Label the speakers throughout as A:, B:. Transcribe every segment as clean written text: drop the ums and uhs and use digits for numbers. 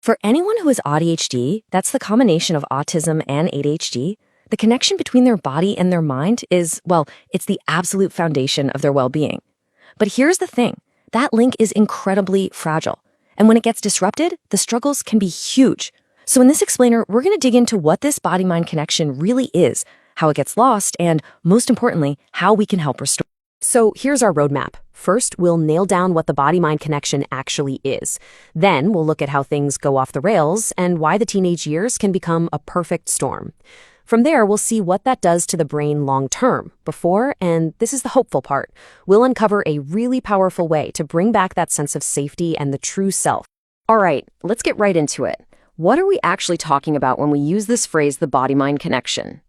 A: For anyone who has ADHD, that's the combination of autism and ADHD, the connection between their body and their mind is, well, it's the absolute foundation of their well-being. But here's the thing, that link is incredibly fragile. And when it gets disrupted, the struggles can be huge. So in this explainer, we're going to dig into what this body-mind connection really is, how it gets lost, and most importantly, how we can help restore. So here's our roadmap. First, we'll nail down what the body-mind connection actually is. Then we'll look at how things go off the rails and why the teenage years can become a perfect storm. From there, we'll see what that does to the brain long-term. Before, and this is the hopeful part, we'll uncover a really powerful way to bring back that sense of safety and the true self. All right, let's get right into it. What are we actually talking about when we use this phrase, the body-mind connection?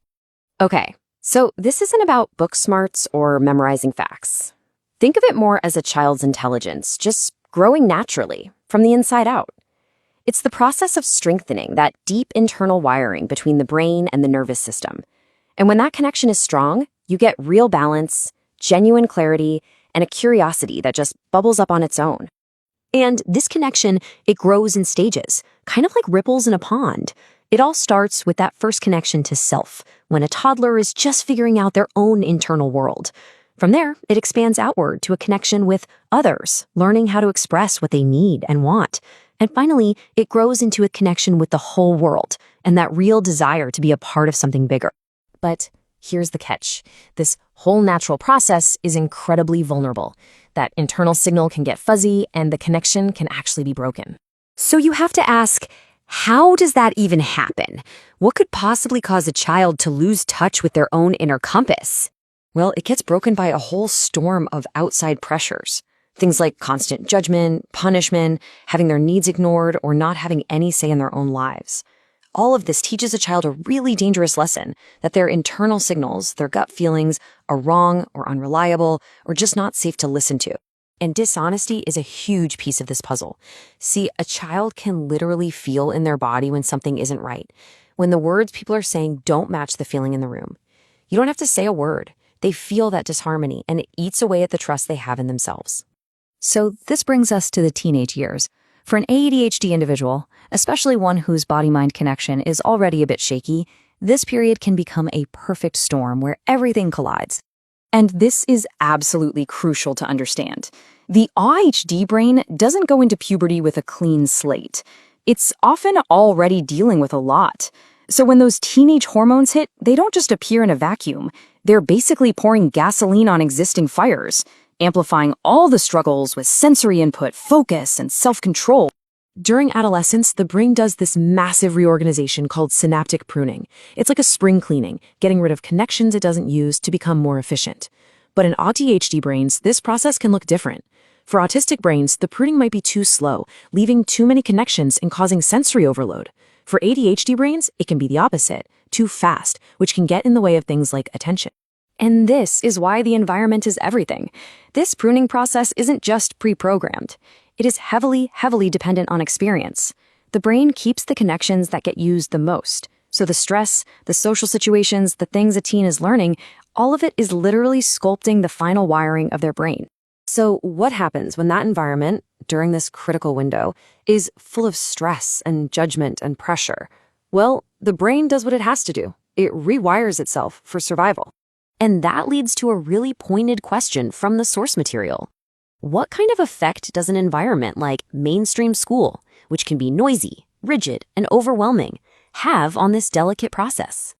A: Okay, so this isn't about book smarts or memorizing facts. Think of it more as a child's intelligence, just growing naturally, from the inside out. It's the process of strengthening that deep internal wiring between the brain and the nervous system. And when that connection is strong, you get real balance, genuine clarity, and a curiosity that just bubbles up on its own. And this connection, it grows in stages, kind of like ripples in a pond. It all starts with that first connection to self, when a toddler is just figuring out their own internal world. From there, it expands outward to a connection with others, learning how to express what they need and want. And finally, it grows into a connection with the whole world and that real desire to be a part of something bigger. But here's the catch. This whole natural process is incredibly vulnerable. That internal signal can get fuzzy and the connection can actually be broken. So you have to ask, how does that even happen? What could possibly cause a child to lose touch with their own inner compass? Well, it gets broken by a whole storm of outside pressures. Things like constant judgment, punishment, having their needs ignored, or not having any say in their own lives. All of this teaches a child a really dangerous lesson that their internal signals, their gut feelings, are wrong or unreliable or just not safe to listen to. And dishonesty is a huge piece of this puzzle. See, a child can literally feel in their body when something isn't right, when the words people are saying don't match the feeling in the room. You don't have to say a word. They feel that disharmony, and it eats away at the trust they have in themselves. So this brings us to the teenage years. For an ADHD individual, especially one whose body-mind connection is already a bit shaky, this period can become a perfect storm where everything collides. And this is absolutely crucial to understand. The ADHD brain doesn't go into puberty with a clean slate. It's often already dealing with a lot. So when those teenage hormones hit, they don't just appear in a vacuum. They're basically pouring gasoline on existing fires, amplifying all the struggles with sensory input, focus, and self-control. During adolescence, the brain does this massive reorganization called synaptic pruning. It's like a spring cleaning, getting rid of connections it doesn't use to become more efficient. But in ADHD brains, this process can look different. For autistic brains, the pruning might be too slow, leaving too many connections and causing sensory overload. For ADHD brains, it can be the opposite, too fast, which can get in the way of things like attention. And this is why the environment is everything. This pruning process isn't just pre-programmed. It is heavily, heavily dependent on experience. The brain keeps the connections that get used the most. So the stress, the social situations, the things a teen is learning, all of it is literally sculpting the final wiring of their brain. So what happens when that environment, during this critical window, is full of stress and judgment and pressure? Well, the brain does what it has to do. It rewires itself for survival. And that leads to a really pointed question from the source material. What kind of effect does an environment like mainstream school, which can be noisy, rigid, and overwhelming, have on this delicate process?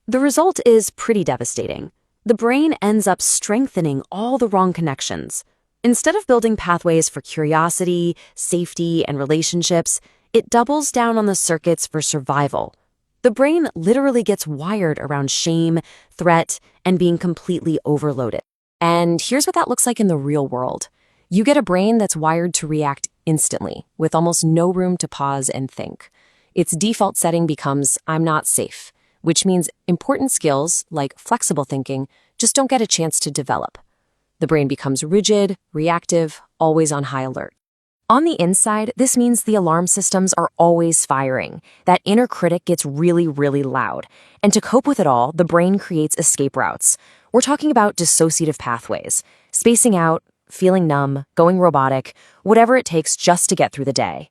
A: The result is pretty devastating. The brain ends up strengthening all the wrong connections. Instead of building pathways for curiosity, safety, and relationships, it doubles down on the circuits for survival. The brain literally gets wired around shame, threat, and being completely overloaded. And here's what that looks like in the real world. You get a brain that's wired to react instantly, with almost no room to pause and think. Its default setting becomes, I'm not safe, which means important skills, like flexible thinking, just don't get a chance to develop. The brain becomes rigid, reactive, always on high alert. On the inside, this means the alarm systems are always firing. That inner critic gets really, really loud. And to cope with it all, the brain creates escape routes. We're talking about dissociative pathways, spacing out, feeling numb, going robotic, whatever it takes just to get through the day.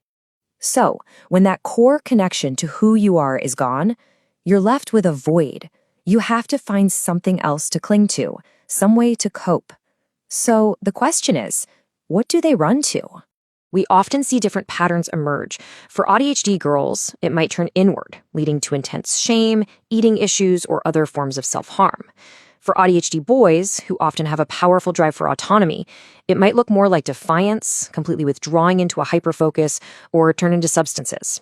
A: So, when that core connection to who you are is gone, you're left with a void. You have to find something else to cling to, some way to cope. So, the question is, what do they run to? We often see different patterns emerge. For ADHD girls, it might turn inward, leading to intense shame, eating issues, or other forms of self-harm. For ADHD boys, who often have a powerful drive for autonomy, it might look more like defiance, completely withdrawing into a hyperfocus, or turn into substances.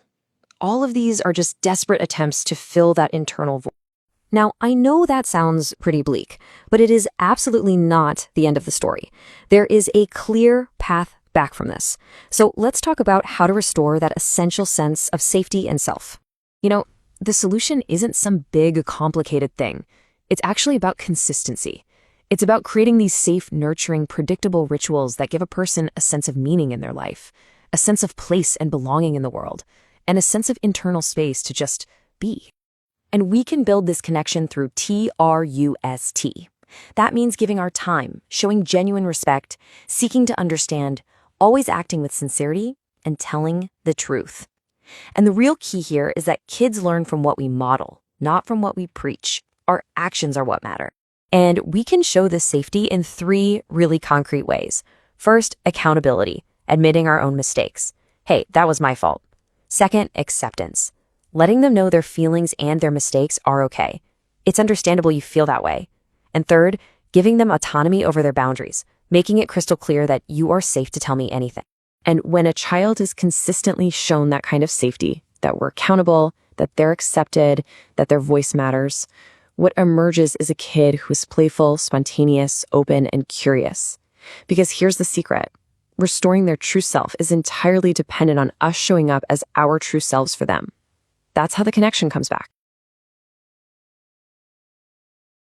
A: All of these are just desperate attempts to fill that internal void. Now, I know that sounds pretty bleak, but it is absolutely not the end of the story. There is a clear path back from this. So let's talk about how to restore that essential sense of safety and self. The solution isn't some big, complicated thing. It's actually about consistency. It's about creating these safe, nurturing, predictable rituals that give a person a sense of meaning in their life, a sense of place and belonging in the world, and a sense of internal space to just be. And we can build this connection through TRUST. That means giving our time, showing genuine respect, seeking to understand, always acting with sincerity, and telling the truth. And the real key here is that kids learn from what we model, not from what we preach. Our actions are what matter. And we can show this safety in 3 really concrete ways. First, accountability, admitting our own mistakes. Hey, that was my fault. Second, acceptance, letting them know their feelings and their mistakes are okay. It's understandable you feel that way. And third, giving them autonomy over their boundaries, making it crystal clear that you are safe to tell me anything. And when a child is consistently shown that kind of safety, that we're accountable, that they're accepted, that their voice matters, what emerges is a kid who is playful, spontaneous, open, and curious. Because here's the secret. Restoring their true self is entirely dependent on us showing up as our true selves for them. That's how the connection comes back.